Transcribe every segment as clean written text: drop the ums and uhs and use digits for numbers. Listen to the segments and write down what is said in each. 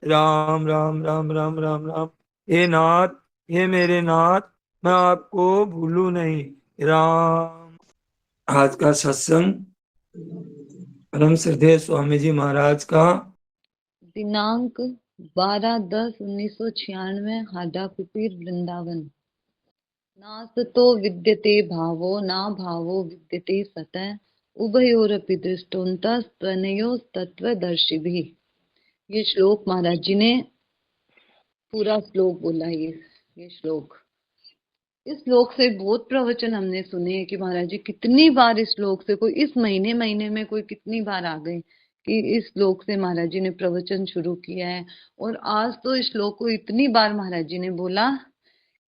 राम राम राम राम राम राम। हे नाथ, हे मेरे नाथ, मैं आपको भूलूं नहीं। राम। आज का सत्संग परम श्रद्धेय स्वामी जी महाराज का दिनांक 12/10/1996 हाडा कुटीर वृंदावन। नासतो विद्यते भावो ना भावो विद्यते सतः उभयोरपि दृष्टोन्तस्त्वनयोस्तत्त्वदर्शिभिः। ये श्लोक महाराज जी ने पूरा श्लोक बोला। ये श्लोक से बहुत प्रवचन हमने सुने हैं कि महाराज जी कितनी बार इस श्लोक से, कोई इस महीने महीने में कोई कितनी बार आ गए कि इस श्लोक से महाराज जी ने प्रवचन शुरू किया है। और आज तो इस श्लोक को इतनी बार महाराज जी ने बोला।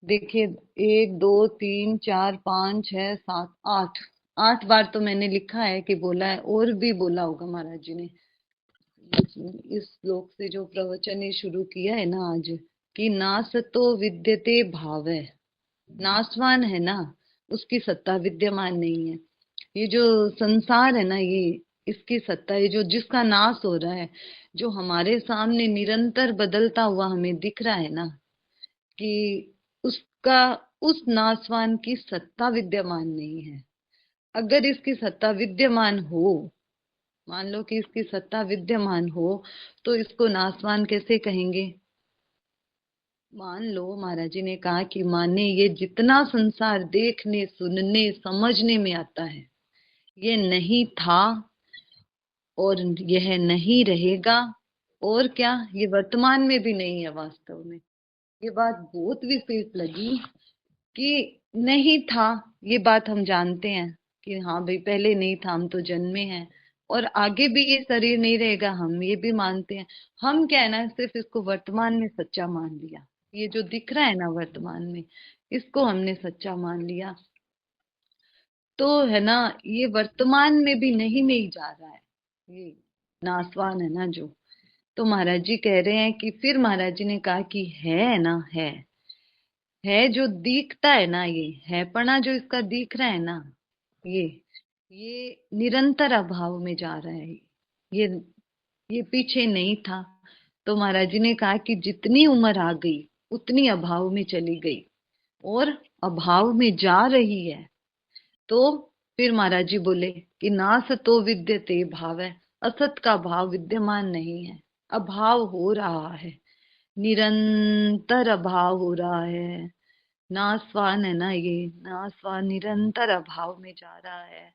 देखिए, 1 2 3 4 5 6 7 8, 8 बार तो मैंने लिखा है कि बोला है, और भी बोला होगा महाराज जी ने। इस श्लोक से जो प्रवचन ये शुरू किया है ना आज, कि नासतो विद्यते भाव है, नाशवान है ना, उसकी सत्ता विद्यमान नहीं है। ये जो संसार है ना, ये इसकी सत्ता, ये जो जिसका नाश हो रहा है, जो हमारे सामने निरंतर बदलता हुआ हमें दिख रहा है ना, कि उसका, उस नाशवान की सत्ता विद्यमान नहीं है। अगर इसकी सत्ता विद्यमान हो, मान लो कि इसकी सत्ता विद्यमान हो, तो इसको नाशवान कैसे कहेंगे? मान लो महाराज जी ने कहा कि माने ये जितना संसार देखने सुनने समझने में आता है, ये नहीं था और यह नहीं रहेगा, और क्या, ये वर्तमान में भी नहीं है वास्तव में। ये बात बहुत विशेष लगी कि नहीं था। ये बात हम जानते हैं कि हाँ भाई, पहले नहीं था, हम तो जन्मे हैं, और आगे भी ये शरीर नहीं रहेगा, हम ये भी मानते हैं। हम क्या है ना, सिर्फ इसको वर्तमान में सच्चा मान लिया। ये जो दिख रहा है ना वर्तमान में, इसको हमने सच्चा मान लिया। तो है ना, ये वर्तमान में भी नहीं जा रहा है, ये नासवान है ना जो। तो महाराज जी कह रहे हैं कि फिर महाराज जी ने कहा कि है ना, है जो दिखता है ना, ये है पना जो इसका दिख रहा है ना, ये ये निरंतर अभाव में जा रहा है। ये ये पीछे नहीं था। तो महाराज जी ने कहा कि जितनी उम्र आ गई उतनी अभाव में चली गई, और अभाव में जा रही है। तो फिर महाराज जी बोले कि नास तो विद्यते भाव है, असत का भाव विद्यमान नहीं है, अभाव हो रहा है, निरंतर अभाव हो रहा है। नासवान है ना, ये नासवान निरंतर अभाव में जा रहा है।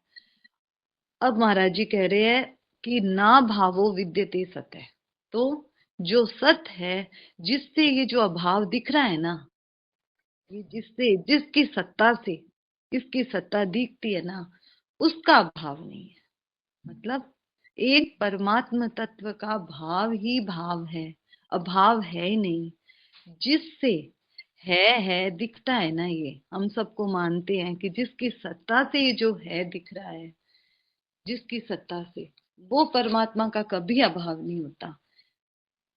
अब महाराज जी कह रहे हैं कि ना भावो विद्यते सत है। तो जो सत है, जिससे ये जो अभाव दिख रहा है ना, ये जिससे, जिसकी सत्ता से इसकी सत्ता दिखती है ना, उसका भाव नहीं है। मतलब एक परमात्म तत्व का भाव ही भाव है, अभाव है ही नहीं। जिससे है दिखता है ना, ये हम सबको मानते हैं कि जिसकी सत्ता से ये जो है दिख रहा है, जिसकी सत्ता से, वो परमात्मा का कभी अभाव नहीं होता,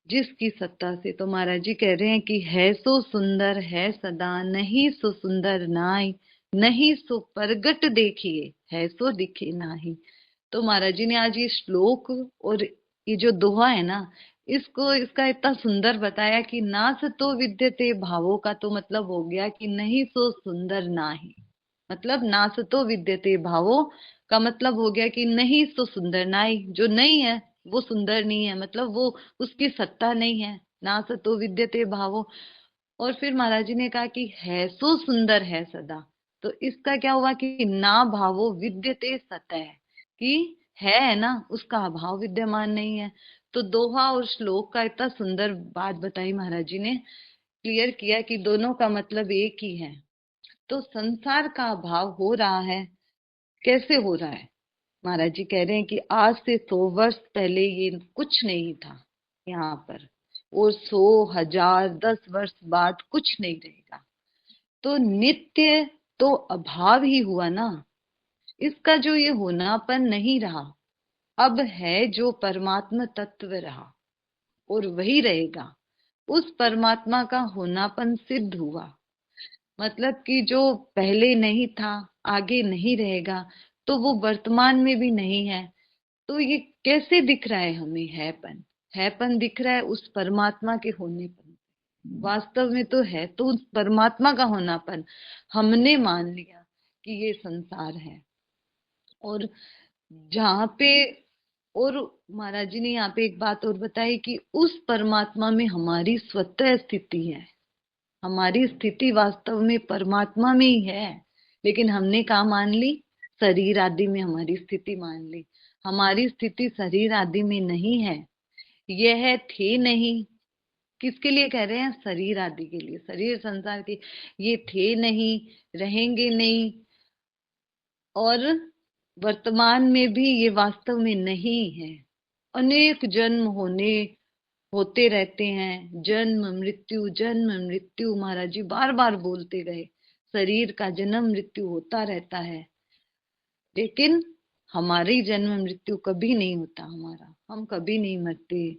जिसकी सत्ता से। तो महाराज जी कह रहे हैं कि है सो सुंदर है सदा, नहीं सो सुंदर नाई, नहीं सो परगट देखिए, है सो दिखे नाही। तो महाराज जी ने आज ये श्लोक और ये जो दोहा है ना, इसको, इसका इतना सुंदर बताया कि नास तो विद्यते भावों का तो मतलब हो गया कि नहीं सो सुंदर नाही। मतलब नास तो विद्यते भावो का मतलब हो गया कि नहीं सो सुंदर नाई, जो नहीं है वो सुंदर नहीं है, मतलब वो, उसकी सत्ता नहीं है। नास तो विद्यते भावो। और फिर महाराज जी ने कहा कि है सो सुंदर है सदा। तो इसका क्या हुआ कि ना भावो विद्यते सतः, कि है ना, उसका अभाव विद्यमान नहीं है। तो दोहा और श्लोक का इतना सुंदर बात बताई महाराज जी ने, क्लियर किया कि दोनों का मतलब एक ही है। तो संसार का अभाव हो रहा है, कैसे हो रहा है? महाराज जी कह रहे हैं कि आज से 100 वर्ष पहले ये कुछ नहीं था यहाँ पर, और 100 1000 10 वर्ष बाद कुछ नहीं रहेगा। तो नित्य तो अभाव ही हुआ ना, इसका जो ये होनापन नहीं रहा, अब है जो परमात्मा तत्व रहा और वही रहेगा। उस परमात्मा का होनापन सिद्ध हुआ। मतलब कि जो पहले नहीं था, आगे नहीं रहेगा, तो वो वर्तमान में भी नहीं है। तो ये कैसे दिख रहा है हमें, हैपन? हैपन दिख रहा है उस परमात्मा के होनेपन, वास्तव में तो है तो उस परमात्मा का होनापन हमने मान लिया कि ये संसार है। और जहाँ पे, और महाराज जी ने यहाँ पे एक बात और बताई कि उस परमात्मा में हमारी स्वतः स्थिति है, हमारी स्थिति वास्तव में परमात्मा में ही है, लेकिन हमने कहा मान ली, शरीर आदि में हमारी स्थिति मान ली। हमारी स्थिति शरीर आदि में नहीं है, यह थे नहीं। किसके लिए कह रहे हैं? शरीर आदि के लिए, शरीर संसार के। ये थे नहीं, रहेंगे नहीं, और वर्तमान में भी ये वास्तव में नहीं है। अनेक जन्म होते रहते हैं, जन्म मृत्यु महाराज जी बार बार बोलते गए, शरीर का जन्म मृत्यु होता रहता है, लेकिन हमारी जन्म मृत्यु कभी नहीं होता हमारा, हम कभी नहीं मरते।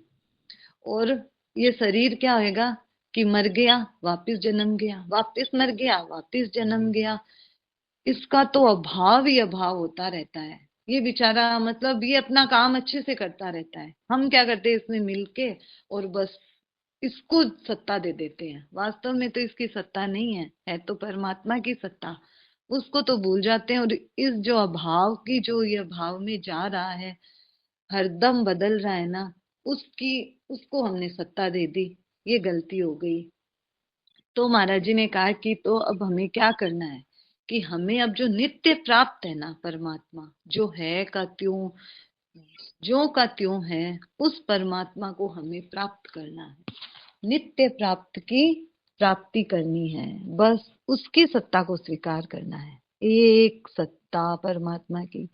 और ये शरीर क्या होएगा कि मर गया वापिस जन्म गया, वापिस मर गया वापिस जन्म गया, इसका तो अभाव ही अभाव होता रहता है। ये बेचारा मतलब ये अपना काम अच्छे से करता रहता है, हम क्या करते हैं इसमें मिलके और बस इसको सत्ता दे देते हैं। वास्तव में तो इसकी सत्ता नहीं है तो परमात्मा की सत्ता, उसको तो भूल जाते हैं। और इस जो अभाव की जो ये भाव में जा रहा है, हरदम बदल रहा है ना, उसको हमने सत्ता दे दी, ये गलती हो गई। तो महाराज जी ने कहा कि तो अब हमें क्या करना है कि हमें अब जो नित्य प्राप्त है ना परमात्मा, जो है का त्यों, जो का त्यों है, उस परमात्मा को हमें प्राप्त करना है, नित्य प्राप्त की प्राप्ति करनी है, बस उसकी सत्ता को स्वीकार करना है। एक सत्ता परमात्मा की,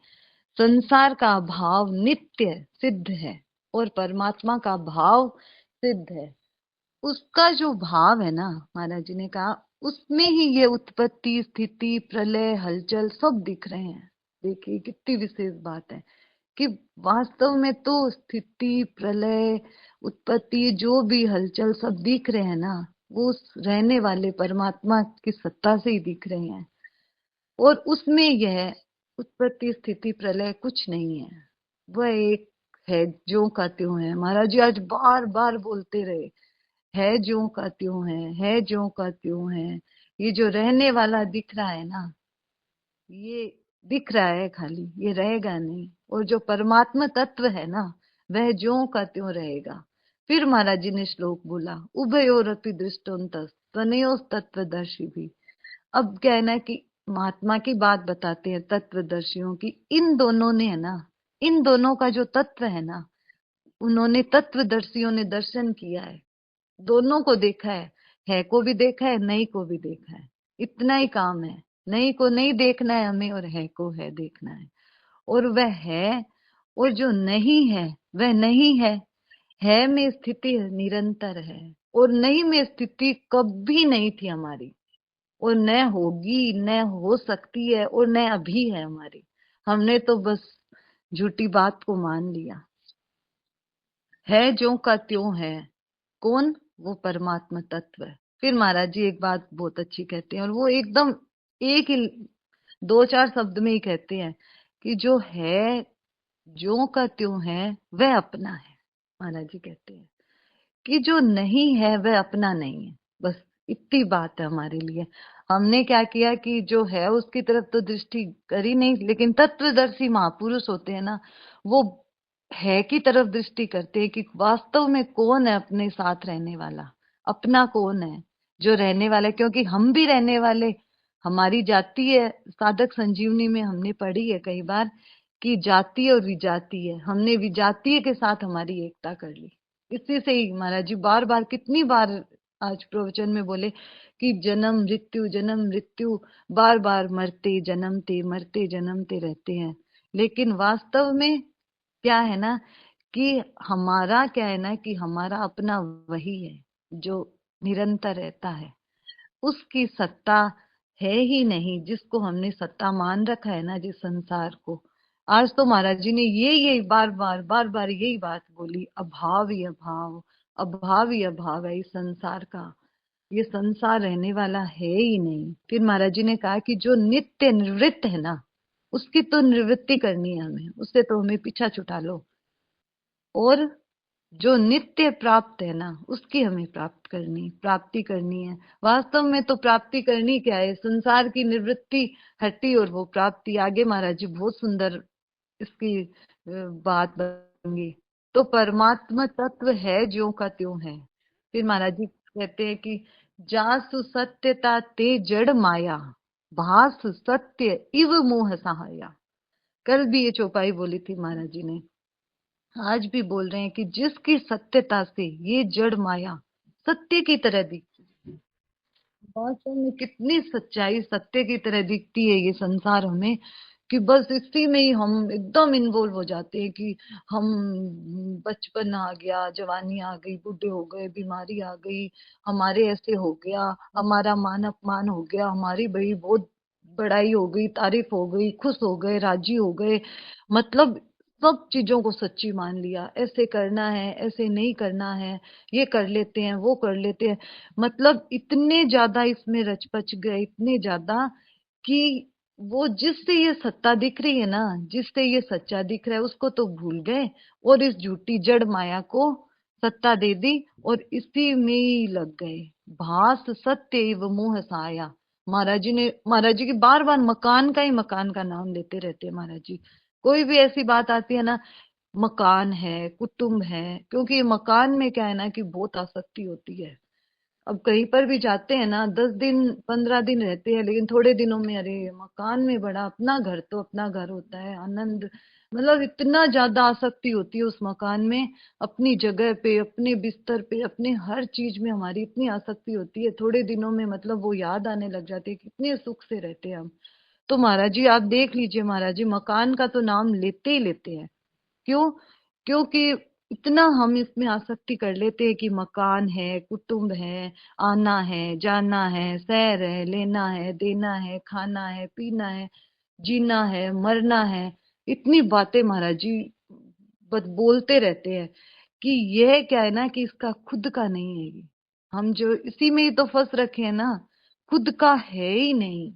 संसार का भाव नित्य सिद्ध है और परमात्मा का भाव सिद्ध है। उसका जो भाव है ना, महाराज जी ने कहा उसमें ही ये उत्पत्ति स्थिति प्रलय हलचल सब दिख रहे हैं। देखिए कितनी विशेष बात है कि वास्तव में तो स्थिति प्रलय उत्पत्ति जो भी हलचल सब दिख रहे हैं ना, वो उस रहने वाले परमात्मा की सत्ता से ही दिख रहे हैं। और उसमें यह उत्पत्ति स्थिति प्रलय कुछ नहीं है, वह एक है जो का त्यों है। महाराज जी आज बार बार बोलते रहे, है जो का त्यों है जो का त्यों है। ये जो रहने वाला दिख रहा है ना, ये दिख रहा है खाली, ये रहेगा नहीं। और जो परमात्मा तत्व है ना, वह ज्यों का त्यों रहेगा। फिर महाराज जी ने श्लोक बोला, उभयोरपि दृष्टोन्तस त्वनयोः तत्वदर्शी भी। अब क्या है ना कि महात्मा की बात बताते हैं तत्वदर्शियों की, इन दोनों ने है ना, इन दोनों का जो तत्व है ना, उन्होंने तत्वदर्शियों ने दर्शन किया है, दोनों को देखा है को भी देखा है, नहीं को भी देखा है। इतना ही काम है, नहीं को नहीं देखना है हमें और है को है देखना है। और वह है और जो नहीं है वह नहीं है में स्थिति निरंतर है और नहीं में स्थिति कभी नहीं थी हमारी, और न होगी न हो सकती है और न अभी है हमारी। हमने तो बस झूठी बात को मान लिया। है जो का त्यों है कौन? वो परमात्मा तत्व है। फिर महाराज जी एक बात बहुत अच्छी कहते हैं, और वो एकदम एक ही दो चार शब्द में ही कहते हैं कि जो है जो का त्यों है वह अपना है। महाराज जी कहते हैं कि जो नहीं है वह अपना नहीं है। बस इतनी बात है हमारे लिए। हमने क्या किया कि जो है उसकी तरफ तो दृष्टि करी नहीं, लेकिन तत्वदर्शी महापुरुष होते हैं ना, वो है की तरफ दृष्टि करते हैं कि वास्तव में कौन है अपने साथ रहने वाला, अपना कौन है जो रहने वाला है। क्योंकि हम भी रहने वाले, हमारी जाति है, साधक संजीवनी में हमने पढ़ी है कई बार कि जाति और विजाति है, हमने विजातीय के साथ हमारी एकता कर ली। इसी से ही महाराज जी बार बार कितनी बार आज प्रवचन में बोले कि जन्म मृत्यु बार बार मरते जन्मते रहते हैं। लेकिन वास्तव में क्या है ना कि हमारा क्या है ना कि हमारा अपना वही है जो निरंतर रहता है, उसकी सत्ता है ही नहीं जिसको हमने सत्ता मान रखा है ना, जिस संसार को। आज तो महाराज जी ने यही बार बार यही बात बोली, अभाव ही अभाव, अभाव ही अभाव है इस संसार का, ये संसार रहने वाला है ही नहीं। फिर महाराज जी ने कहा कि जो नित्य निवृत्त है ना, उसकी तो निवृत्ति करनी है हमें, उससे तो हमें पीछा छुटा लो। और जो नित्य प्राप्त है ना, उसकी हमें प्राप्ति करनी है। वास्तव में तो प्राप्ति करनी क्या है, संसार की निवृत्ति हटी और वो प्राप्ति। आगे महाराज जी बहुत सुंदर इसकी बात बताएंगे। तो परमात्मा तत्व है ज्यों का त्यों है। फिर महाराज जी कहते हैं कि जासु सत्यता ते जड़ माया, भास सत्य इव मोह सहाया। कल भी ये चौपाई बोली थी महाराज जी ने, आज भी बोल रहे हैं कि जिसकी सत्यता से ये जड़ माया सत्य की तरह दिखती, वास्तव में कितनी सच्चाई सत्य की तरह दिखती है ये संसार हमें, कि बस इसी में ही हम एकदम इन्वॉल्व हो जाते हैं कि हम बचपन आ गया, जवानी आ गई, बूढ़े हो गए, बीमारी आ गई, हमारे ऐसे हो गया, हमारा मान अपमान हो गया, हमारी बड़ी बहुत बड़ाई हो गई, तारीफ हो गई, खुश हो गए, राजी हो गए, मतलब सब चीजों को सच्ची मान लिया। ऐसे करना है, ऐसे नहीं करना है, ये कर लेते हैं, वो कर लेते हैं, मतलब इतने ज्यादा इसमें रच गए, इतने ज्यादा कि वो जिससे ये सत्ता दिख रही है ना, जिससे ये सच्चा दिख रहा है, उसको तो भूल गए और इस झूठी जड़ माया को सत्ता दे दी और इसी में ही लग गए। भास सत्य एवं मोह साया। महाराज जी की बार बार मकान का नाम लेते रहते हैं महाराज जी। कोई भी ऐसी बात आती है ना, मकान है, कुटुंब है, क्योंकि ये मकान में क्या है ना कि बहुत आसक्ति होती है। अब कहीं पर भी जाते हैं ना, 10 दिन 15 दिन रहते हैं, लेकिन थोड़े दिनों में अरे मकान में बड़ा, अपना घर तो अपना घर होता है, आनंद, मतलब इतना ज्यादा आसक्ति होती है उस मकान में, अपनी जगह पे, अपने बिस्तर पे, अपने हर चीज में हमारी इतनी आसक्ति होती है, थोड़े दिनों में मतलब वो याद आने लग जाती है कितने सुख से रहते हैं हम। तो महाराज जी आप देख लीजिए, महाराज जी मकान का तो नाम लेते ही लेते हैं। क्यों? क्योंकि इतना हम इसमें आसक्ति कर लेते हैं कि मकान है, कुटुंब है, आना है, जाना है, सैर है, लेना है, देना है, खाना है, पीना है, जीना है, मरना है, इतनी बातें महाराज जी बस बोलते रहते हैं कि यह क्या है ना कि इसका खुद का नहीं है ये। हम जो इसी में ही तो फंस रखे हैं ना, खुद का है ही नहीं।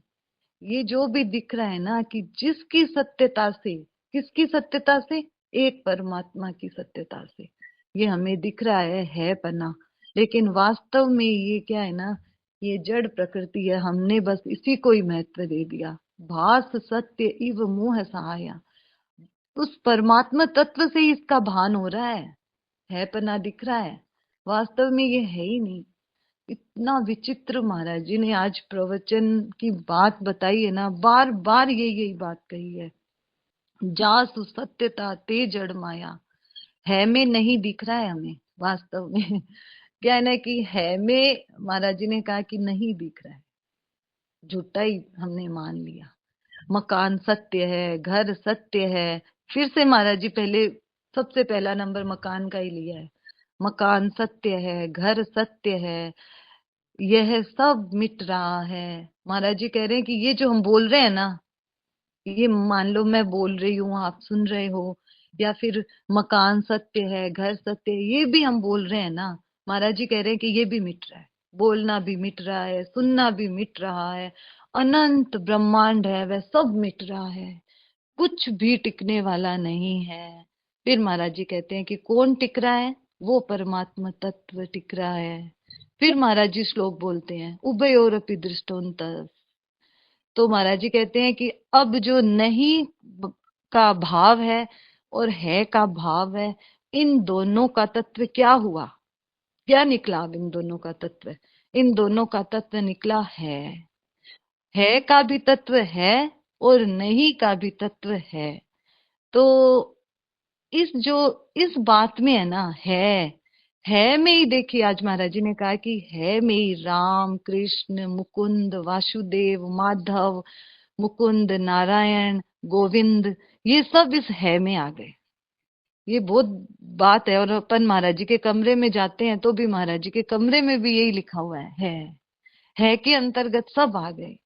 ये जो भी दिख रहा है ना कि जिसकी सत्यता से, किसकी सत्यता से, एक परमात्मा की सत्यता से ये हमें दिख रहा है पना, लेकिन वास्तव में ये क्या है ना, ये जड़ प्रकृति है, हमने बस इसी को ही महत्व दे दिया। भास सत्य इव मोह सहाया। उस परमात्मा तत्व से ही इसका भान हो रहा है पना दिख रहा है, वास्तव में ये है ही नहीं। इतना विचित्र महाराज जी ने आज प्रवचन की बात बताई है ना, बार बार यही बात कही है। जासु सत्यता ते जड़ माया। है में नहीं दिख रहा है हमें वास्तव में। क्या है ना कि है में महाराज जी ने कहा कि नहीं दिख रहा है, झूठा ही हमने मान लिया। मकान सत्य है, घर सत्य है, फिर से महाराज जी पहले सबसे पहला नंबर मकान का ही लिया है। मकान सत्य है, घर सत्य है, यह सब मिट रहा है। महाराज जी कह रहे हैं कि ये जो हम बोल रहे हैं ना, ये मान लो मैं बोल रही हूँ, आप सुन रहे हो, या फिर मकान सत्य है, घर सत्य है, ये भी हम बोल रहे हैं ना, महाराज जी कह रहे हैं कि ये भी मिट रहा है। बोलना भी मिट रहा है, सुनना भी मिट रहा है, अनंत ब्रह्मांड है वह सब मिट रहा है, कुछ भी टिकने वाला नहीं है। फिर महाराज जी कहते हैं कि कौन टिक रहा है, वो परमात्मा तत्व टिक रहा है। फिर महाराज जी श्लोक बोलते हैं, उभयोरपि दृष्टोंतः। तो महाराज जी कहते हैं कि अब जो नहीं का भाव है और है का भाव है, इन दोनों का तत्व क्या हुआ, क्या निकला? अब इन दोनों का तत्व, इन दोनों का तत्व निकला है का भी तत्व है और नहीं का भी तत्व है। तो इस बात में है ना, है में ही देखिए, आज महाराज जी ने कहा कि है में ही राम, कृष्ण, मुकुंद, वासुदेव, माधव, मुकुंद, नारायण, गोविंद, ये सब इस है में आ गए। ये बहुत बात है। और अपन महाराज जी के कमरे में जाते हैं तो भी महाराज जी के कमरे में भी यही लिखा हुआ है के अंतर्गत सब आ गए।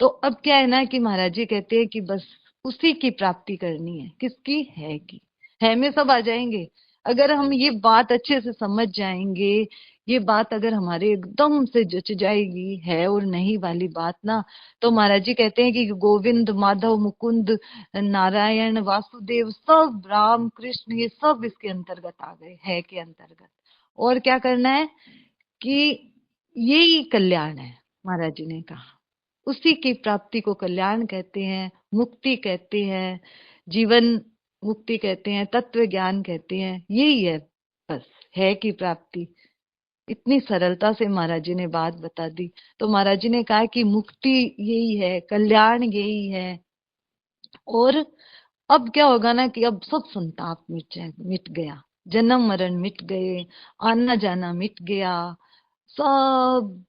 तो अब क्या है ना कि महाराज जी कहते हैं कि बस उसी की प्राप्ति करनी है, किसकी? है की। है में सब आ जाएंगे। अगर हम ये बात अच्छे से समझ जाएंगे, ये बात अगर हमारे एकदम से जच जाएगी, है और नहीं वाली बात ना, तो महाराज जी कहते हैं कि गोविंद, माधव, मुकुंद, नारायण, वासुदेव, सब राम कृष्ण, ये सब इसके अंतर्गत आ गए, है के अंतर्गत। और क्या करना है कि यही कल्याण है, महाराज जी ने कहा। उसी की प्राप्ति को कल्याण कहते हैं, मुक्ति कहते हैं, जीवन मुक्ति कहते हैं, तत्व ज्ञान कहते हैं, यही है बस, है की प्राप्ति। इतनी सरलता से महाराज जी ने बात बता दी। तो महाराज जी ने कहा कि मुक्ति यही है, कल्याण यही है। और अब क्या होगा ना कि अब सब संताप मिट गया, जन्म मरण मिट गए, आना जाना मिट गया, सब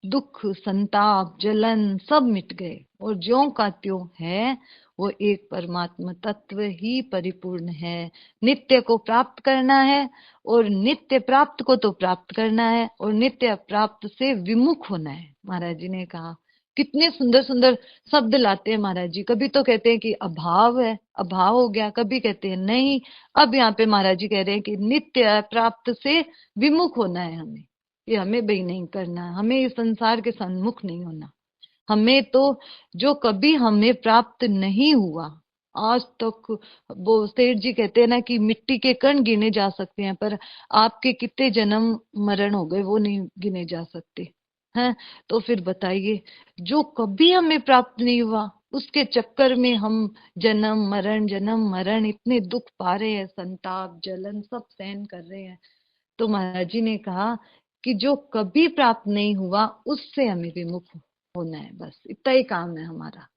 दुख, संताप, जलन सब मिट गए, और ज्यों का त्यों है वो एक परमात्मा तत्व ही परिपूर्ण है। नित्य को प्राप्त करना है, और नित्य प्राप्त को तो प्राप्त करना है, और नित्य प्राप्त से विमुख होना है। महाराज जी ने कहा, कितने सुंदर सुंदर शब्द लाते हैं महाराज जी। कभी तो कहते हैं कि अभाव है, अभाव हो गया, कभी कहते हैं नहीं। अब यहाँ पे महाराज जी कह रहे हैं कि नित्य प्राप्त से विमुख होना है हमें। ये हमें भी नहीं करना है, हमें इस संसार के सन्मुख नहीं होना। हमें तो जो कभी हमें प्राप्त नहीं हुआ आज तक, वो सेठ जी कहते हैं ना कि मिट्टी के कण गिने जा सकते हैं, पर आपके कितने जन्म मरण हो गए वो नहीं गिने जा सकते हैं। तो फिर बताइए, जो कभी हमें प्राप्त नहीं हुआ उसके चक्कर में हम जन्म मरण इतने दुख पा रहे हैं, संताप जलन सब सहन कर रहे हैं। तो महाराज जी ने कहा कि जो कभी प्राप्त नहीं हुआ उससे हमें विमुख होना है, बस इतना ही काम है हमारा।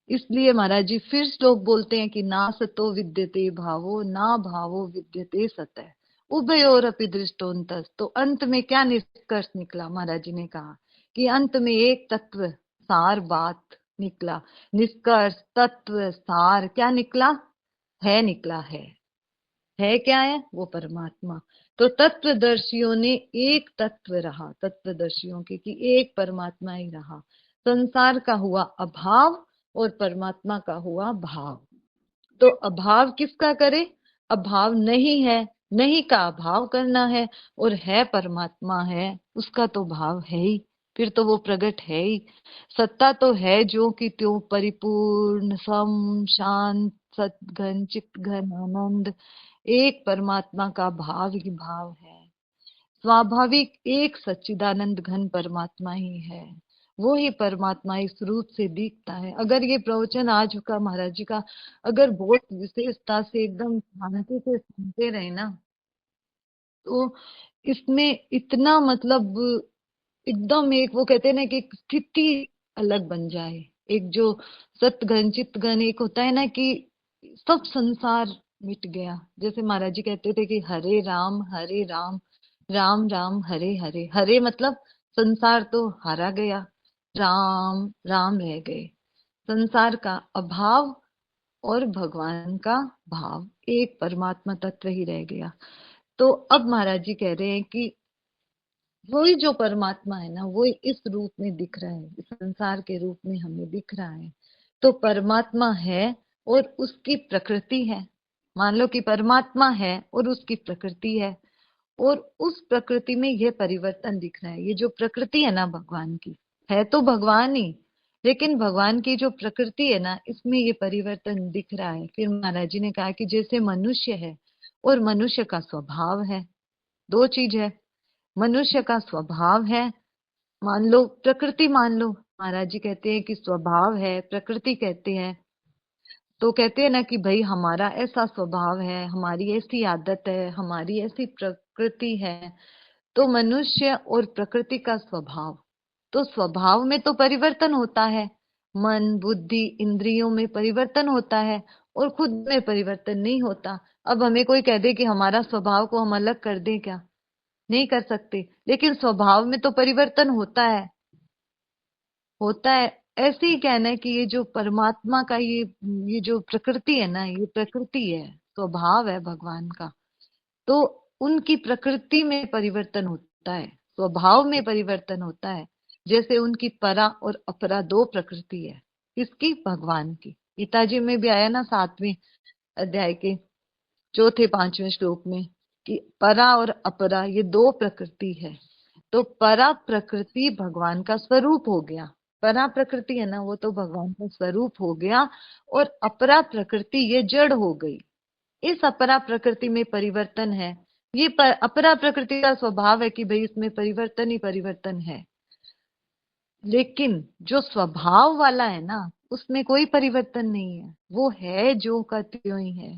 इसलिए महाराज जी फिर श्लोक बोलते हैं कि ना सतो विद्यते भावो, ना भावो विद्यते सतः, उभयोरपि दृष्टोन्तस। तो अंत में क्या निष्कर्ष निकला? महाराज जी ने कहा कि अंत में एक तत्व सार बात निकला। निष्कर्ष, तत्व, सार क्या निकला? है निकला है क्या है? वो परमात्मा। तो तत्वदर्शियों ने एक तत्व रहा, तत्वदर्शियों के कि एक परमात्मा ही रहा। संसार का हुआ अभाव और परमात्मा का हुआ भाव। तो अभाव किसका करे? अभाव नहीं है, नहीं का अभाव करना है, और है परमात्मा है उसका तो भाव है ही, फिर तो वो प्रकट है ही। सत्ता तो है जो कि त्यों परिपूर्ण, सम, शांत, सतघन, चितघन, आनंद, एक परमात्मा का भाव ही भाव है। स्वाभाविक एक सच्चिदानंद घन परमात्मा ही है। वो ही परमात्मा इस रूप से दिखता है। अगर ये प्रवचन आज का महाराज जी का अगर बहुत विशेषता से एकदम शांति से सुनते रहे ना, तो इसमें इतना मतलब एकदम एक वो कहते हैं ना कि एक स्थिति अलग बन जाए। एक जो सतघन चितघन एक होता है ना कि सब संसार मिट गया। जैसे महाराज जी कहते थे कि हरे राम राम राम हरे हरे। हरे मतलब संसार तो हारा गया, राम राम रह गए। संसार का अभाव और भगवान का भाव, एक परमात्मा तत्व ही रह गया। तो अब महाराज जी कह रहे हैं कि वही जो परमात्मा है ना, वो इस रूप में दिख रहा है, इस संसार के रूप में हमें दिख रहा है। तो परमात्मा है और उसकी प्रकृति है। मान लो कि परमात्मा है और उसकी प्रकृति और उस प्रकृति में यह परिवर्तन दिख रहा है। ये जो प्रकृति है ना भगवान की, है तो भगवान ही, लेकिन भगवान की जो प्रकृति है ना, इसमें ये परिवर्तन दिख रहा है। फिर महाराज जी ने कहा कि जैसे मनुष्य है और मनुष्य का स्वभाव है, दो चीज है। मनुष्य का स्वभाव है, मान लो प्रकृति, मान लो महाराज जी कहते हैं कि स्वभाव है, प्रकृति कहते हैं। तो कहते हैं ना कि भाई हमारा ऐसा स्वभाव है, हमारी ऐसी आदत है, हमारी ऐसी प्रकृति है। तो मनुष्य और प्रकृति का स्वभाव, तो स्वभाव में तो परिवर्तन होता है, मन बुद्धि इंद्रियों में परिवर्तन होता है, और खुद में परिवर्तन नहीं होता। अब हमें कोई कह दे कि हमारा स्वभाव को हम अलग कर दें, क्या? नहीं कर सकते। लेकिन स्वभाव में तो परिवर्तन होता है। ऐसे ही कहना है कि ये जो परमात्मा का ये जो प्रकृति है ना, ये प्रकृति है, स्वभाव है भगवान का। तो उनकी प्रकृति में परिवर्तन होता है, स्वभाव में परिवर्तन होता है। जैसे उनकी परा और अपरा दो प्रकृति है। किसकी? भगवान की। गीता जी में भी आया ना 7वें अध्याय के चौथे पांचवें श्लोक में कि परा और अपरा ये दो प्रकृति है। तो परा प्रकृति भगवान का स्वरूप हो गया, परा प्रकृति है ना वो तो भगवान का स्वरूप हो गया, और अपरा प्रकृति ये जड़ हो गई। इस अपरा प्रकृति में परिवर्तन है, ये अपरा प्रकृति का स्वभाव है कि भाई इसमें परिवर्तन ही परिवर्तन है। लेकिन जो स्वभाव वाला है ना उसमें कोई परिवर्तन नहीं है, वो है जो का त्यों ही है।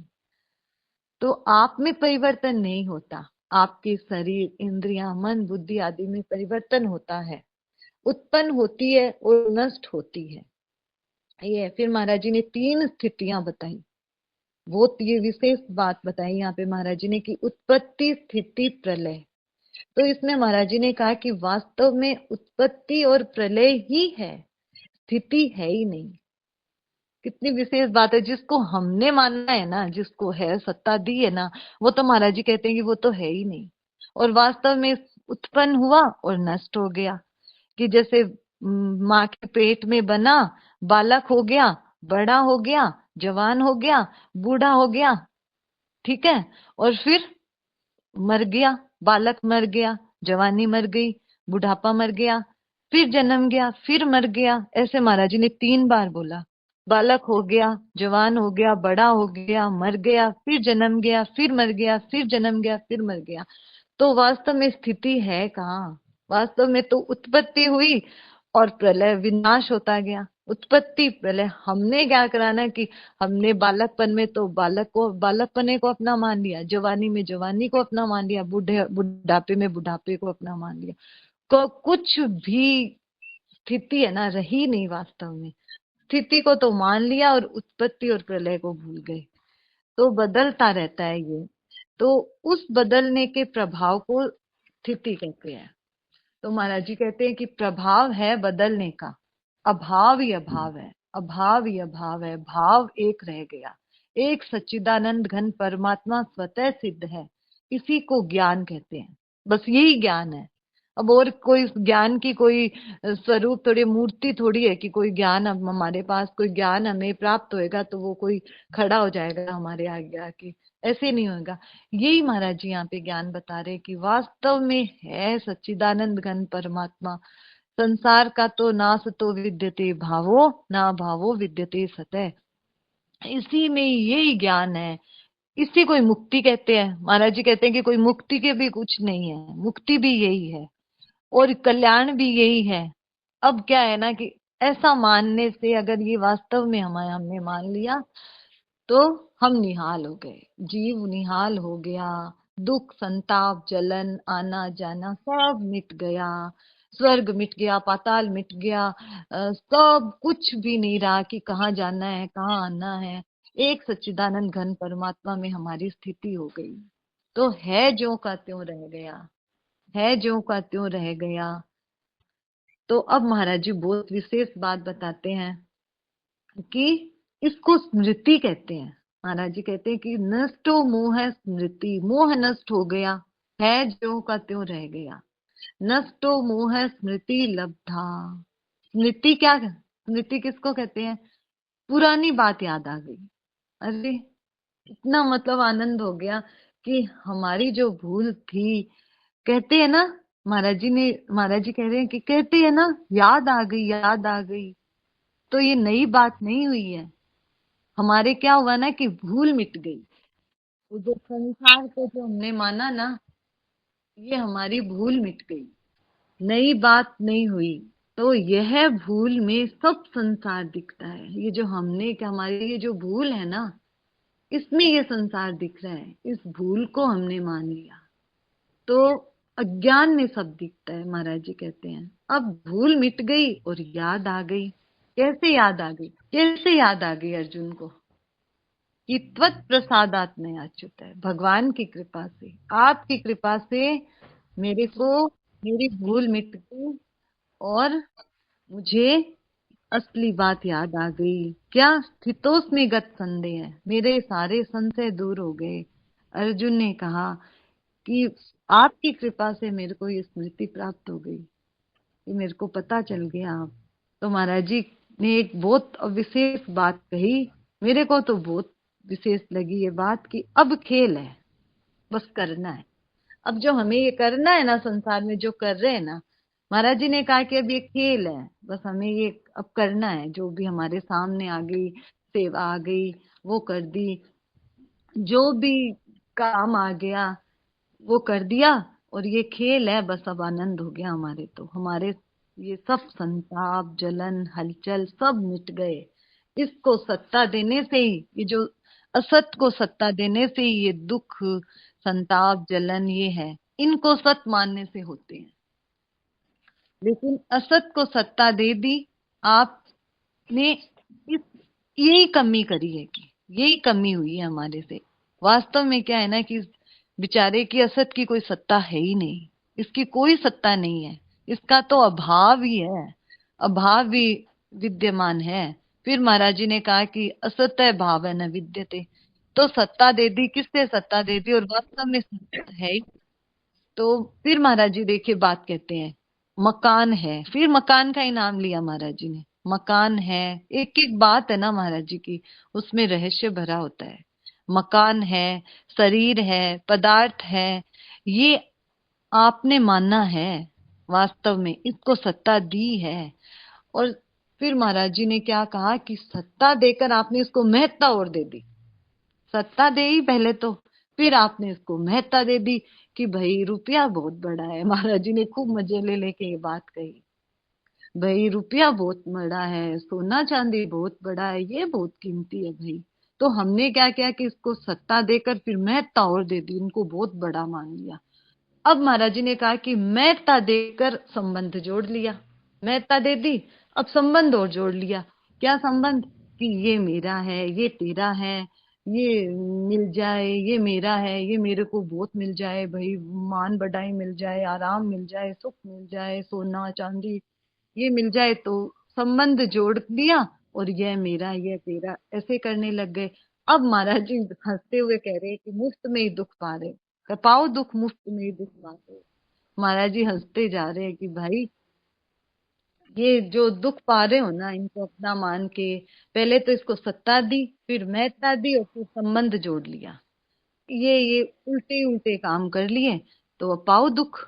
तो आप में परिवर्तन नहीं होता, आपके शरीर इंद्रियां मन बुद्धि आदि में परिवर्तन होता है, उत्पन्न होती है और नष्ट होती है। ये फिर महाराज जी ने तीन स्थितियां बताई, वो ये विशेष बात बताई यहाँ पे महाराज जी ने कि उत्पत्ति स्थिति प्रलय। तो इसमें महाराज जी ने कहा कि वास्तव में उत्पत्ति और प्रलय ही है, स्थिति है ही नहीं। कितनी विशेष बात है, जिसको हमने मानना है ना, जिसको है सत्ता दी है ना, वो तो महाराज जी कहते हैं कि वो तो है ही नहीं, और वास्तव में उत्पन्न हुआ और नष्ट हो गया। कि जैसे माँ के पेट में बना, बालक हो गया, बड़ा हो गया, जवान हो गया, बूढ़ा हो गया, ठीक है, और फिर मर गया, बालक मर गया, जवानी मर गई, बुढ़ापा मर गया, फिर जन्म गया, फिर मर गया। ऐसे महाराज जी ने 3 बार बोला, बालक हो गया, जवान हो गया, बड़ा हो गया, मर गया, फिर जन्म गया, फिर मर गया, फिर जन्म गया, फिर मर गया। तो वास्तव में स्थिति है कहाँ? वास्तव में तो उत्पत्ति हुई और प्रलय, विनाश होता गया। उत्पत्ति प्रलय हमने क्या कराना कि हमने बालकपन में तो बालकपने को अपना मान लिया, जवानी में जवानी को अपना मान लिया, बुढ़ापे में बुढ़ापे को अपना मान लिया। कुछ भी स्थिति है ना रही नहीं वास्तव में, स्थिति को तो मान लिया और उत्पत्ति और प्रलय को भूल गए। तो बदलता रहता है ये, तो उस बदलने के प्रभाव को स्थिति कहते हैं। तो महाराज जी कहते हैं कि प्रभाव है बदलने का, अभाव ही अभाव है, अभाव ही अभाव है, भाव एक रह गया। एक सच्चिदानंद घन परमात्मा स्वतः सिद्ध है, इसी को ज्ञान कहते हैं। बस यही ज्ञान है। अब और कोई ज्ञान की कोई स्वरूप थोड़ी, मूर्ति थोड़ी है कि कोई ज्ञान अब हमारे पास कोई ज्ञान हमें प्राप्त होएगा तो वो कोई खड़ा हो जाएगा हमारे आगे आके, ऐसे नहीं होगा। यही महाराज जी यहाँ पे ज्ञान बता रहे कि वास्तव में है सच्चिदानंद घन परमात्मा। संसार का तो नास तो विद्यते भावो, ना भावो विद्यते सतः। इसी में यही ज्ञान है, इसी को ही मुक्ति कहते हैं। महाराज जी कहते हैं कि कोई मुक्ति के भी कुछ नहीं है, मुक्ति भी यही है और कल्याण भी यही है। अब क्या है ना कि ऐसा मानने से, अगर ये वास्तव में हमने मान लिया तो हम निहाल हो गए, जीव निहाल हो गया, दुख संताप जलन आना जाना सब मिट गया, स्वर्ग मिट गया, पाताल मिट गया, सब कुछ भी नहीं रहा कि कहाँ जाना है कहाँ आना है। एक सच्चिदानंद घन परमात्मा में हमारी स्थिति हो गई। तो है ज्यों का त्यों रह गया, है ज्यों का त्यों रह गया। तो अब महाराज जी बहुत विशेष बात बताते हैं कि इसको स्मृति कहते हैं। महाराज जी कहते हैं कि नष्टो मोह स्मृति, मोह नष्ट हो गया, है ज्यों का त्यों रह गया। नष्टो मोह स्मृति लब्धा। स्मृति क्या, स्मृति किसको कहते हैं? पुरानी बात याद आ गई। अरे इतना मतलब आनंद हो गया कि हमारी जो भूल थी, कहते हैं ना, महाराज जी कह रहे हैं कि कहते हैं ना याद आ गई, याद आ गई। तो ये नई बात नहीं हुई है, हमारे क्या हुआ ना कि भूल मिट गई। वो जो संसार को जो हमने माना ना, ये हमारी भूल मिट गई, नई बात नहीं हुई। तो यह भूल में सब संसार दिखता है। ये जो हमने क्या, हमारी ये जो भूल है ना, इसमें ये संसार दिख रहा है, इस भूल को हमने मान लिया। तो अज्ञान में सब दिखता है। महाराज जी कहते हैं अब भूल मिट गई और याद आ गई। कैसे याद आ गई? कैसे याद आ गई अर्जुन को? कि त्वत् प्रसादात में अच्युत है, भगवान की कृपा से, आपकी कृपा से मेरे को मेरी भूल मिट गई और मुझे असली बात याद आ गई। क्या? स्थितोस्मि गत संदेह है, मेरे सारे संशय दूर हो गए। अर्जुन ने कहा कि आपकी कृपा से मेरे को ये स्मृति प्राप्त हो गई, ये मेरे को पता चल गया। आप तो महाराज जी ने एक बहुत विशेष बात कही, मेरे को तो बहुत विशेष लगी ये बात कि अब खेल है, बस करना है। अब जो हमें ये करना है ना संसार में, जो कर रहे हैं ना, महाराज जी ने कहा कि अब ये खेल है, बस हमें ये अब करना है। जो भी हमारे सामने आ गई, सेवा आ गई, वो कर दी, जो भी काम आ गया वो कर दिया, और ये खेल है, बस अब आनंद हो गया हमारे। तो हमारे ये सब संताप, जलन, हलचल सब मिट गए। इसको सत्ता देने से ही, ये जो असत को सत्ता देने से ही ये दुख, संताप, जलन ये है, इनको सत मानने से होते हैं। लेकिन असत को सत्ता दे दी आपने, इस यही कमी करी है, कि यही कमी हुई है हमारे से। वास्तव में क्या है ना कि बेचारे की असत की कोई सत्ता है ही नहीं, इसकी कोई सत्ता नहीं है, इसका तो अभाव ही है, अभाव भी विद्यमान है। फिर महाराज जी ने कहा कि असत भाव है न विद्यते, तो सत्ता दे दी, किससे सत्ता दे दी, और वास्तव में सत्ता है ही। तो फिर महाराज जी देखिए बात कहते हैं, मकान है, फिर मकान का ही नाम लिया महाराज जी ने। मकान है, एक एक बात है ना महाराज जी की, उसमें रहस्य भरा होता है। मकान है, शरीर है, पदार्थ है, ये आपने माना है, वास्तव में इसको सत्ता दी है। और फिर महाराज जी ने क्या कहा कि सत्ता देकर आपने इसको महत्ता और दे दी। सत्ता दे ही पहले तो, फिर आपने इसको महत्ता दे दी कि भाई रुपया बहुत बड़ा है। महाराज जी ने खूब मजे ले लेके ये बात कही, भाई रुपया बहुत बड़ा है, सोना चांदी बहुत बड़ा है, ये बहुत कीमती है भाई। तो हमने क्या किया कि इसको सत्ता देकर फिर महत्ता और दे दी, इनको बहुत बड़ा मान लिया। अब महाराज जी ने कहा कि महत्ता देकर संबंध जोड़ लिया, महत्ता दे दी, अब संबंध और जोड़ लिया। क्या संबंध? कि ये मेरा है, ये तेरा है, ये मिल जाए, ये मेरा है, ये मेरे को बहुत मिल जाए भाई, मान बढ़ाई मिल जाए, आराम मिल जाए, सुख मिल जाए, सोना चांदी ये मिल जाए, तो संबंध जोड़ दिया, और ये मेरा, ये तेरा, ऐसे करने लग गए। अब महाराज जी हंसते हुए कह रहे हैं कि मुफ्त में ही दुख पा रहे, पाओ दुख, मुफ्त में ही दुख पा रहे। महाराज जी हंसते जा रहे हैं कि भाई ये जो दुख पा रहे हो ना, इनको अपना मान के, पहले तो इसको सत्ता दी, फिर महत्ता दी, और फिर संबंध जोड़ लिया, ये उल्टे उल्टे काम कर लिए, तो अब पाओ दुख।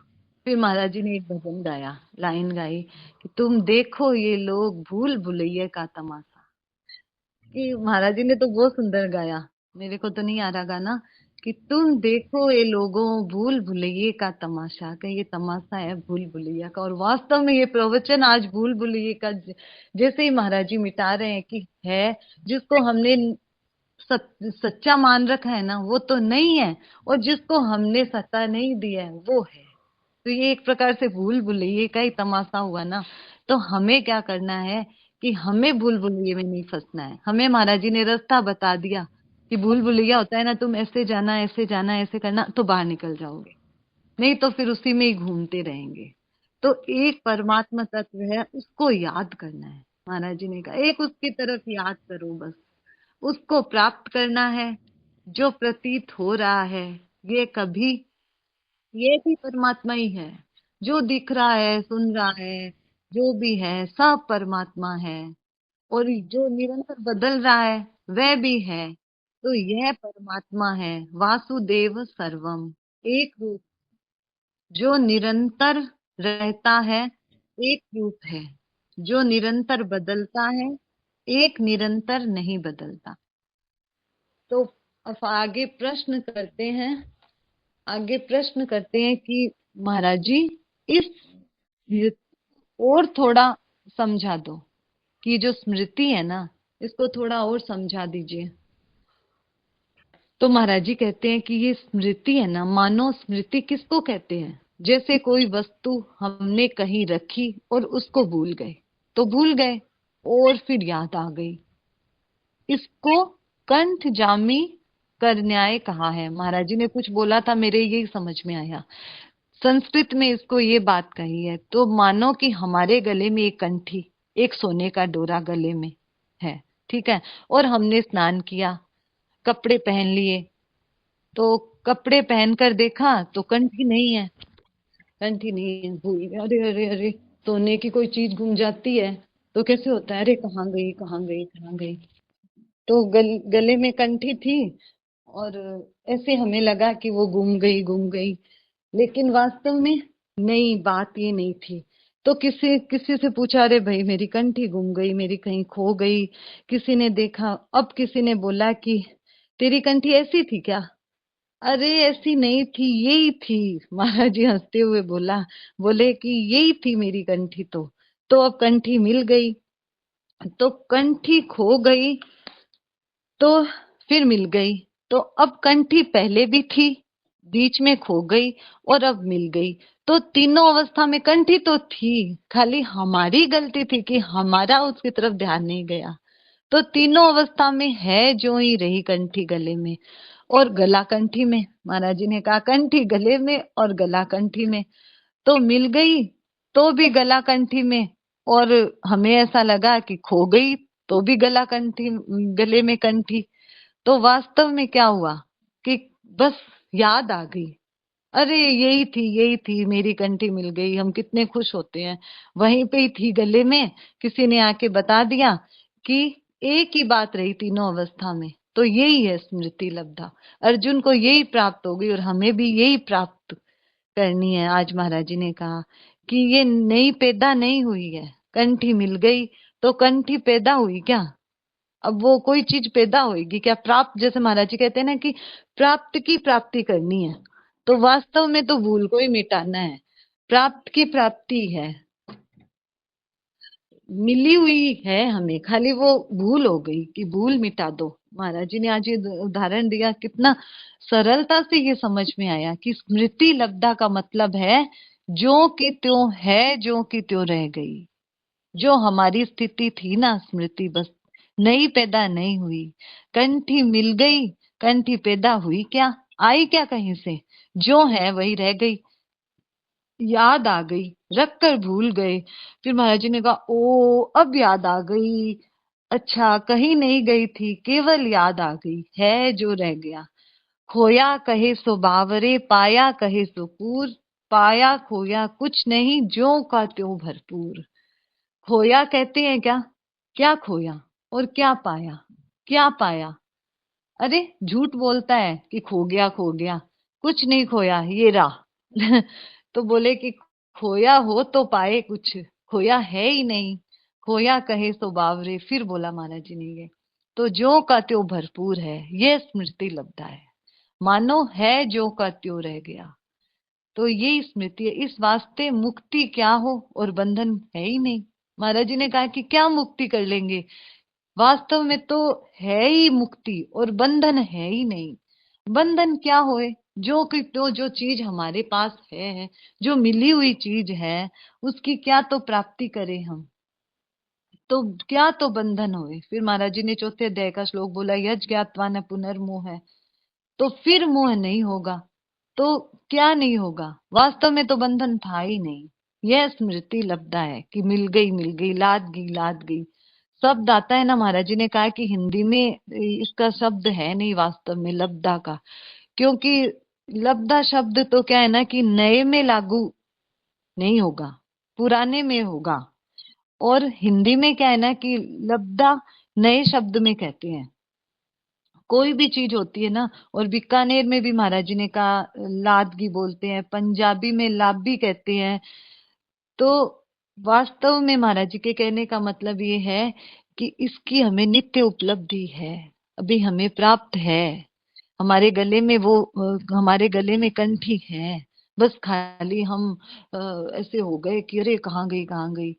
फिर महाराज जी ने एक भजन गाया, लाइन गाई कि तुम देखो ये लोग भूल भुलैया का तमाशा। कि महाराज जी ने तो बहुत सुंदर गाया, मेरे को तो नहीं आ रहा गाना, कि तुम देखो ये लोगों भूल भुलैया का तमाशा, का ये तमाशा है भूल भुलैया का। और वास्तव में ये प्रवचन आज भूल भुलैया का जैसे ही महाराज जी मिटा रहे हैं कि है, जिसको हमने सच्चा मान रखा है ना वो तो नहीं है, और जिसको हमने सत्ता नहीं दी है वो है। तो ये एक प्रकार से भूल भुलैया का ही तमाशा हुआ ना। तो हमें क्या करना है कि हमें भूल भुलैया में नहीं फंसना है। हमें महाराज जी ने रास्ता बता दिया कि भूल भुलैया होता है ना, तुम ऐसे जाना, ऐसे जाना, ऐसे करना, तो बाहर निकल जाओगे, नहीं तो फिर उसी में ही घूमते रहेंगे। तो एक परमात्मा तत्व है, उसको याद करना है। महाराज जी ने कहा एक उसकी तरफ याद करो, बस उसको प्राप्त करना है। जो प्रतीत हो रहा है ये कभी, ये भी परमात्मा ही है। जो दिख रहा है, सुन रहा है, जो भी है सब परमात्मा है। और जो निरंतर बदल रहा है वह भी है। तो यह परमात्मा है, वासुदेव सर्वम, एक रूप, जो निरंतर रहता है, एक रूप है, जो निरंतर बदलता है, एक निरंतर नहीं बदलता। तो अब आगे प्रश्न करते हैं, आगे प्रश्न करते हैं कि महाराज जी इस और थोड़ा समझा दो, कि जो स्मृति है ना इसको थोड़ा और समझा दीजिए। तो महाराज जी कहते हैं कि ये स्मृति है ना, मानो स्मृति किसको कहते हैं? जैसे कोई वस्तु हमने कहीं रखी और उसको भूल गए, तो भूल गए और फिर याद आ गई, इसको कंठ जामी कर न्याय कहा है। महाराज जी ने कुछ बोला था, मेरे यही समझ में आया, संस्कृत में इसको ये बात कही है। तो मानो कि हमारे गले में एक कंठी, एक सोने का डोरा गले में है, ठीक है, और हमने स्नान किया, कपड़े पहन लिए, तो कपड़े पहनकर देखा तो कंठी नहीं है, कंठी नहीं है, भूल गए, अरे अरे अरे, सोने की कोई चीज गुम जाती है तो कैसे होता है, अरे कहाँ गई, कहाँ गई, कहाँ गई। तो गले में कंठी थी और ऐसे हमें लगा कि वो गुम गई, लेकिन वास्तव में नहीं, बात ये नहीं थी। तो किसी किसी से पूछा, अरे भाई मेरी कंठी गुम गई, मेरी कहीं खो गई। किसी ने देखा, अब किसी ने बोला कि तेरी कंठी ऐसी थी क्या? अरे ऐसी नहीं थी, यही थी। महाराज जी हंसते हुए बोले कि यही थी मेरी कंठी। तो अब कंठी मिल गई। तो कंठी खो गई तो फिर मिल गई। तो अब कंठी पहले भी थी, बीच में खो गई और अब मिल गई। तो तीनों अवस्था में कंठी तो थी, खाली हमारी गलती थी कि हमारा उसकी तरफ ध्यान नहीं गया। तो तीनों अवस्था में है जो ही रही कंठी गले में और गला कंठी में। महाराज जी ने कहा कंठी गले में और गला कंठी में। तो मिल गई तो भी गला कंठी में, और हमें ऐसा लगा कि खो गई तो भी गले में कंठी। तो वास्तव में क्या हुआ कि बस याद आ गई, अरे यही थी मेरी कंठी मिल गई। हम कितने खुश होते हैं, वहीं पे ही थी गले में। किसी ने आके बता दिया कि एक ही बात रही तीनों अवस्था में। तो यही है स्मृति लब्धा। अर्जुन को यही प्राप्त हो गई और हमें भी यही प्राप्त करनी है। आज महाराज जी ने कहा कि ये नई पैदा नहीं हुई है, कंठी मिल गई तो कंठी पैदा हुई क्या? अब वो कोई चीज पैदा होगी क्या? प्राप्त, जैसे महाराज जी कहते हैं ना कि प्राप्त की प्राप्ति करनी है, तो वास्तव में तो भूल को ही मिटाना है। प्राप्त की प्राप्ति है, मिली हुई है हमें, खाली वो भूल हो गई कि भूल मिटा दो। महाराज जी ने आज ये उदाहरण दिया, कितना सरलता से ये समझ में आया कि स्मृति लब्धा का मतलब है जो कि त्यों है, जो कि त्यों रह गई। जो हमारी स्थिति थी ना, स्मृति बस नई पैदा नहीं हुई। कंठी मिल गई, कंठी पैदा हुई क्या? आई क्या कहीं से? जो है वही रह गई, याद आ गई, रख कर भूल गए। फिर महाराज जी ने कहा ओ अब याद आ गई, अच्छा कहीं नहीं गई थी, केवल याद आ गई, है जो रह गया। खोया कहे सो बावरे, पाया कहे सो पूर। पाया खोया कुछ नहीं, ज्यों का त्यों भरपूर। खोया कहते हैं क्या? क्या खोया और क्या पाया? क्या पाया? अरे झूठ बोलता है कि खो गया, कुछ नहीं खोया, ये रहा। तो बोले कि खोया हो तो पाए कुछ, खोया है ही नहीं। खोया कहे सो बावरे, फिर बोला महाराज जी ने ये, तो जो का त्यों भरपूर है, ये स्मृति लब्धा है। मानो है जो का त्यों रह गया। तो ये स्मृति है। इस वास्ते मुक्ति क्या हो और बंधन है ही नहीं। महाराज जी ने कहा कि क्या मुक्ति कर लेंगे, वास्तव में तो है ही मुक्ति और बंधन है ही नहीं। बंधन क्या होए, जो कि तो जो चीज हमारे पास है, जो मिली हुई चीज है, उसकी क्या तो प्राप्ति करें हम, तो क्या तो बंधन होए। फिर महाराज जी ने चौथे अध्याय का श्लोक बोला, यज ज्ञात्वा न पुनर्मोह है। तो फिर मोह नहीं होगा तो क्या नहीं होगा, वास्तव में तो बंधन था ही नहीं। यह स्मृति लब्धा है कि मिल गई, लाद गई। शब्द आता है ना, महाराज जी ने कहा कि हिंदी में इसका शब्द है नहीं वास्तव में लब्धा का, क्योंकि लब्धा शब्द तो क्या है ना कि नए में लागू नहीं होगा, पुराने में होगा। और हिंदी में क्या है ना कि लब्धा नए शब्द में कहते हैं, कोई भी चीज होती है ना। और बीकानेर में भी महाराज जी ने कहा लादगी बोलते हैं, पंजाबी में लाबी कहते हैं। तो वास्तव में महाराज जी के कहने का मतलब ये है कि इसकी हमें नित्य उपलब्धि है, अभी हमें प्राप्त है। हमारे गले में वो हमारे गले में कंठी है, बस खाली हम ऐसे हो गए कि अरे कहाँ गई।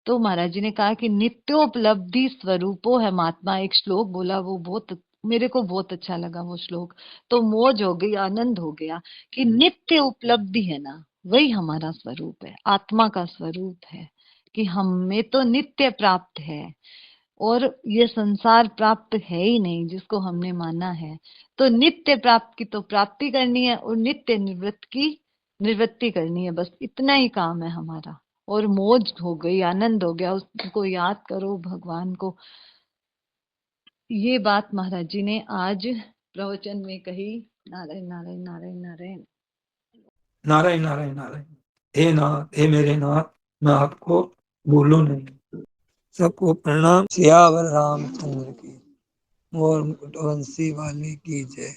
तो महाराज जी ने कहा कि नित्योपलब्धि स्वरूपो है महात्मा, एक श्लोक बोला, वो बहुत मेरे को बहुत अच्छा लगा वो श्लोक। तो मौज हो गई, आनंद हो गया कि नित्य उपलब्धि है ना, वही हमारा स्वरूप है, आत्मा का स्वरूप है कि हमें तो नित्य प्राप्त है। और ये संसार प्राप्त है ही नहीं जिसको हमने माना है। तो नित्य प्राप्त की तो प्राप्ति करनी है और नित्य निवृत्त की निवृत्ति करनी है, बस इतना ही काम है हमारा। और मौज हो गई, आनंद हो गया, उसको याद करो भगवान को। ये बात महाराज जी ने आज प्रवचन में कही। नारायण नारायण नारायण नारायण। नारायण नारायण नारायण। हे नाथ, हे मेरे नाथ, मैं आपको भूलूं नहीं। सबको प्रणाम। सियावर रामचंद्र की। मोर मुकुट वंशी वाले की जय।